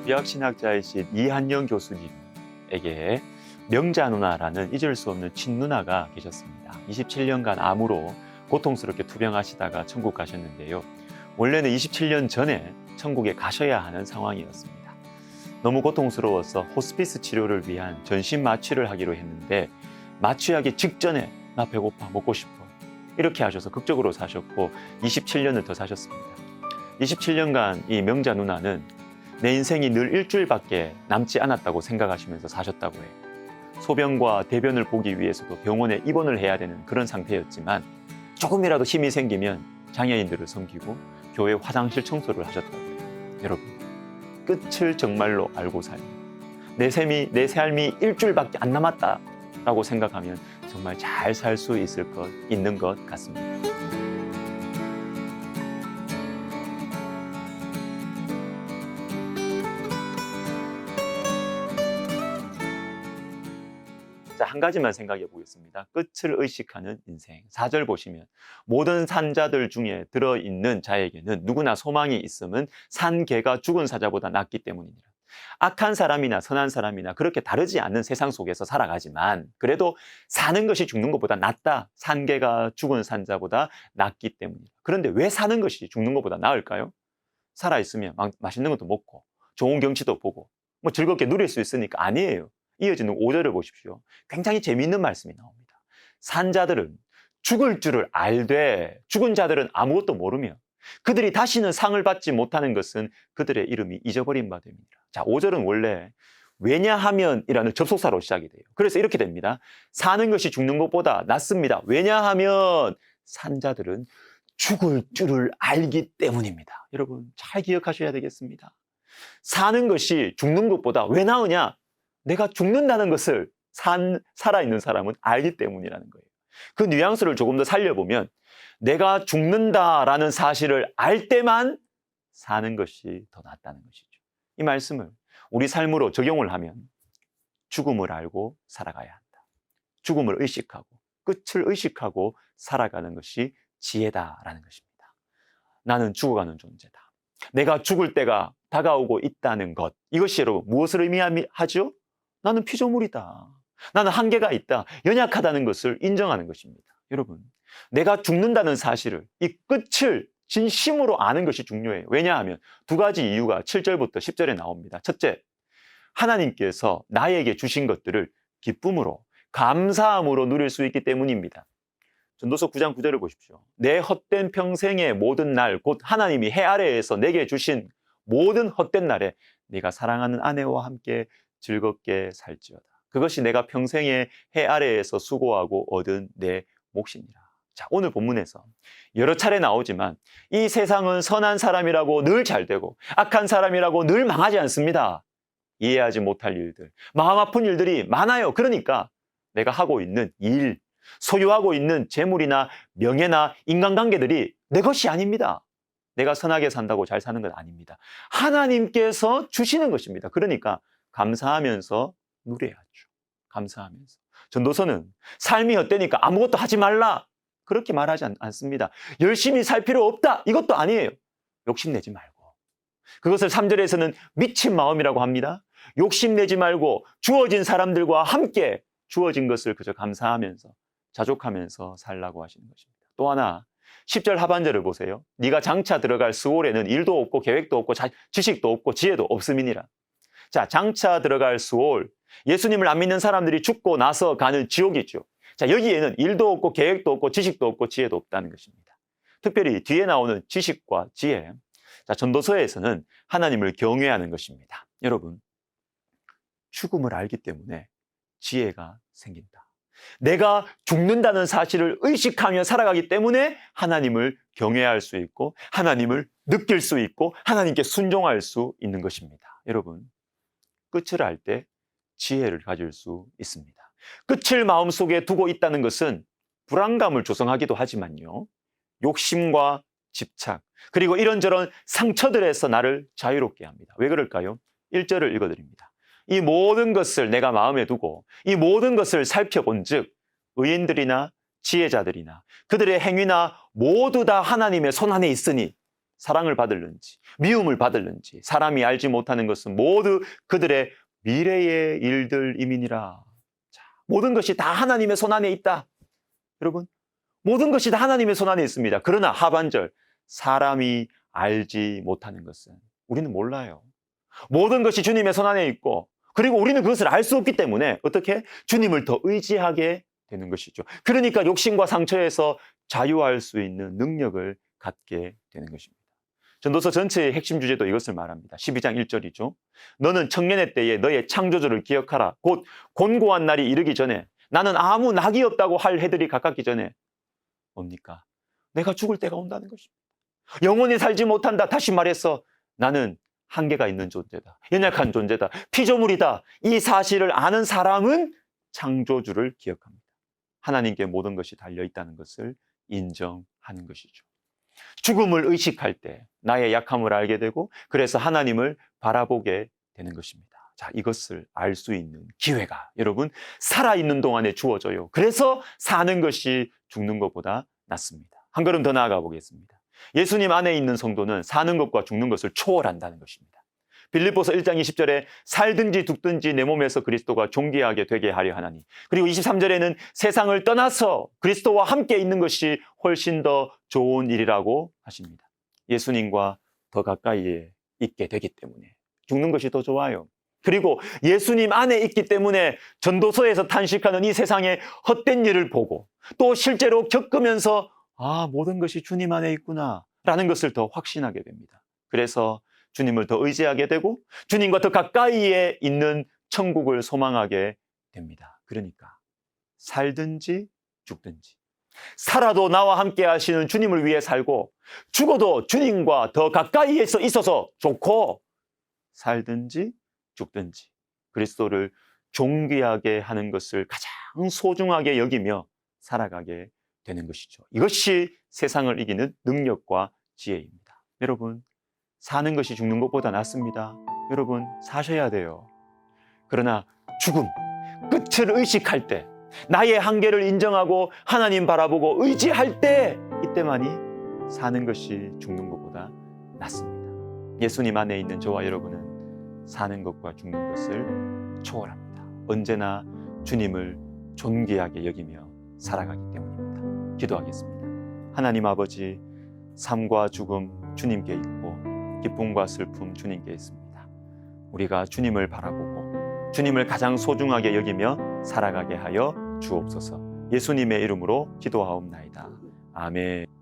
비학신학자이신 이한영 교수님에게 명자 누나라는 잊을 수 없는 친누나가 계셨습니다. 27년간 암으로 고통스럽게 투병하시다가 천국 가셨는데요. 원래는 27년 전에 천국에 가셔야 하는 상황이었습니다. 너무 고통스러워서 호스피스 치료를 위한 전신 마취를 하기로 했는데 마취하기 직전에 나 배고파 먹고 싶어 이렇게 하셔서 극적으로 사셨고 27년을 더 사셨습니다. 27년간 이 명자 누나는 내 인생이 늘 일주일밖에 남지 않았다고 생각하시면서 사셨다고 해요. 소변과 대변을 보기 위해서도 병원에 입원을 해야 되는 그런 상태였지만 조금이라도 힘이 생기면 장애인들을 섬기고 교회 화장실 청소를 하셨다고 해요. 여러분, 끝을 정말로 알고 살면 내 삶이 일주일밖에 안 남았다라고 생각하면 정말 잘 살 수 있는 것 같습니다. 자, 한 가지만 생각해 보겠습니다. 끝을 의식하는 인생. 4절 보시면 모든 산자들 중에 들어있는 자에게는 누구나 소망이 있음은 산 개가 죽은 사자보다 낫기 때문이니라. 악한 사람이나 선한 사람이나 그렇게 다르지 않는 세상 속에서 살아가지만 그래도 사는 것이 죽는 것보다 낫다. 산 개가 죽은 산자보다 낫기 때문이라. 그런데 왜 사는 것이 죽는 것보다 나을까요? 살아있으면 맛있는 것도 먹고 좋은 경치도 보고 뭐 즐겁게 누릴 수 있으니까 아니에요. 이어지는 5절을 보십시오. 굉장히 재미있는 말씀이 나옵니다. 산자들은 죽을 줄을 알되 죽은 자들은 아무것도 모르며 그들이 다시는 상을 받지 못하는 것은 그들의 이름이 잊어버린 바 됩니다. 자, 5절은 원래 왜냐하면이라는 접속사로 시작이 돼요. 그래서 이렇게 됩니다. 사는 것이 죽는 것보다 낫습니다. 왜냐하면 산자들은 죽을 줄을 알기 때문입니다. 여러분 잘 기억하셔야 되겠습니다. 사는 것이 죽는 것보다 왜 나으냐? 내가 죽는다는 것을 살아있는 사람은 알기 때문이라는 거예요. 그 뉘앙스를 조금 더 살려보면 내가 죽는다라는 사실을 알 때만 사는 것이 더 낫다는 것이죠. 이 말씀을 우리 삶으로 적용을 하면 죽음을 알고 살아가야 한다. 죽음을 의식하고 끝을 의식하고 살아가는 것이 지혜다라는 것입니다. 나는 죽어가는 존재다. 내가 죽을 때가 다가오고 있다는 것. 이것이 여러분 무엇을 의미하죠? 나는 피조물이다. 나는 한계가 있다. 연약하다는 것을 인정하는 것입니다. 여러분, 내가 죽는다는 사실을, 이 끝을 진심으로 아는 것이 중요해요. 왜냐하면 두 가지 이유가 7절부터 10절에 나옵니다. 첫째, 하나님께서 나에게 주신 것들을 기쁨으로, 감사함으로 누릴 수 있기 때문입니다. 전도서 9장 9절을 보십시오. 내 헛된 평생의 모든 날, 곧 하나님이 해 아래에서 내게 주신 모든 헛된 날에 네가 사랑하는 아내와 함께 즐겁게 살지어다. 그것이 내가 평생의 해 아래에서 수고하고 얻은 내 몫이니라. 자, 오늘 본문에서 여러 차례 나오지만 이 세상은 선한 사람이라고 늘 잘되고 악한 사람이라고 늘 망하지 않습니다. 이해하지 못할 일들, 마음 아픈 일들이 많아요. 그러니까 내가 하고 있는 일, 소유하고 있는 재물이나 명예나 인간관계들이 내 것이 아닙니다. 내가 선하게 산다고 잘 사는 건 아닙니다. 하나님께서 주시는 것입니다. 그러니까 감사하면서 누려야죠. 감사하면서. 전도서는 삶이 헛되니까 아무것도 하지 말라. 그렇게 말하지 않습니다. 열심히 살 필요 없다. 이것도 아니에요. 욕심내지 말고. 그것을 3절에서는 미친 마음이라고 합니다. 욕심내지 말고 주어진 사람들과 함께 주어진 것을 그저 감사하면서 자족하면서 살라고 하시는 것입니다. 또 하나 10절 하반절을 보세요. 네가 장차 들어갈 수월에는 일도 없고 계획도 없고 지식도 없고 지혜도 없음이니라. 자, 장차 들어갈 수월, 예수님을 안 믿는 사람들이 죽고 나서 가는 지옥이죠. 자, 여기에는 일도 없고 계획도 없고 지식도 없고 지혜도 없다는 것입니다. 특별히 뒤에 나오는 지식과 지혜, 자, 전도서에서는 하나님을 경외하는 것입니다. 여러분, 죽음을 알기 때문에 지혜가 생긴다. 내가 죽는다는 사실을 의식하며 살아가기 때문에 하나님을 경외할 수 있고 하나님을 느낄 수 있고 하나님께 순종할 수 있는 것입니다. 여러분, 끝을 알 때 지혜를 가질 수 있습니다. 끝을 마음속에 두고 있다는 것은 불안감을 조성하기도 하지만요, 욕심과 집착, 그리고 이런저런 상처들에서 나를 자유롭게 합니다. 왜 그럴까요? 1절을 읽어드립니다. 이 모든 것을 내가 마음에 두고 이 모든 것을 살펴본 즉 의인들이나 지혜자들이나 그들의 행위나 모두 다 하나님의 손안에 있으니 사랑을 받을는지 미움을 받을는지 사람이 알지 못하는 것은 모두 그들의 미래의 일들임이니라. 자, 모든 것이 다 하나님의 손안에 있다. 여러분, 모든 것이 다 하나님의 손안에 있습니다. 그러나 하반절, 사람이 알지 못하는 것은 우리는 몰라요. 모든 것이 주님의 손안에 있고, 그리고 우리는 그것을 알 수 없기 때문에 어떻게? 주님을 더 의지하게 되는 것이죠. 그러니까 욕심과 상처에서 자유할 수 있는 능력을 갖게 되는 것입니다. 전도서 전체의 핵심 주제도 이것을 말합니다. 12장 1절이죠. 너는 청년의 때에 너의 창조주를 기억하라. 곧 곤고한 날이 이르기 전에, 나는 아무 낙이 없다고 할 해들이 가깝기 전에 뭡니까? 내가 죽을 때가 온다는 것입니다. 영원히 살지 못한다. 다시 말해서 나는 한계가 있는 존재다. 연약한 존재다. 피조물이다. 이 사실을 아는 사람은 창조주를 기억합니다. 하나님께 모든 것이 달려있다는 것을 인정하는 것이죠. 죽음을 의식할 때 나의 약함을 알게 되고, 그래서 하나님을 바라보게 되는 것입니다. 자, 이것을 알 수 있는 기회가 여러분 살아있는 동안에 주어져요. 그래서 사는 것이 죽는 것보다 낫습니다. 한 걸음 더 나아가 보겠습니다. 예수님 안에 있는 성도는 사는 것과 죽는 것을 초월한다는 것입니다. 빌립보서 1장 20절에 살든지 죽든지 내 몸에서 그리스도가 존귀하게 되게 하려 하나니, 그리고 23절에는 세상을 떠나서 그리스도와 함께 있는 것이 훨씬 더 좋은 일이라고 하십니다. 예수님과 더 가까이에 있게 되기 때문에 죽는 것이 더 좋아요. 그리고 예수님 안에 있기 때문에 전도서에서 탄식하는 이 세상의 헛된 일을 보고 또 실제로 겪으면서 모든 것이 주님 안에 있구나 라는 것을 더 확신하게 됩니다. 그래서 주님을 더 의지하게 되고 주님과 더 가까이에 있는 천국을 소망하게 됩니다. 그러니까 살든지 죽든지, 살아도 나와 함께 하시는 주님을 위해 살고 죽어도 주님과 더 가까이에서 있어서 좋고, 살든지 죽든지 그리스도를 존귀하게 하는 것을 가장 소중하게 여기며 살아가게 되는 것이죠. 이것이 세상을 이기는 능력과 지혜입니다. 여러분, 사는 것이 죽는 것보다 낫습니다. 여러분, 사셔야 돼요. 그러나 죽음, 끝을 의식할 때, 나의 한계를 인정하고 하나님 바라보고 의지할 때, 이때만이 사는 것이 죽는 것보다 낫습니다. 예수님 안에 있는 저와 여러분은 사는 것과 죽는 것을 초월합니다. 언제나 주님을 존귀하게 여기며 살아가기 때문입니다. 기도하겠습니다. 하나님 아버지, 삶과 죽음 주님께 있고 기쁨과 슬픔 주님께 있습니다. 우리가 주님을 바라보고 주님을 가장 소중하게 여기며 살아가게 하여 주옵소서. 예수님의 이름으로 기도하옵나이다. 아멘.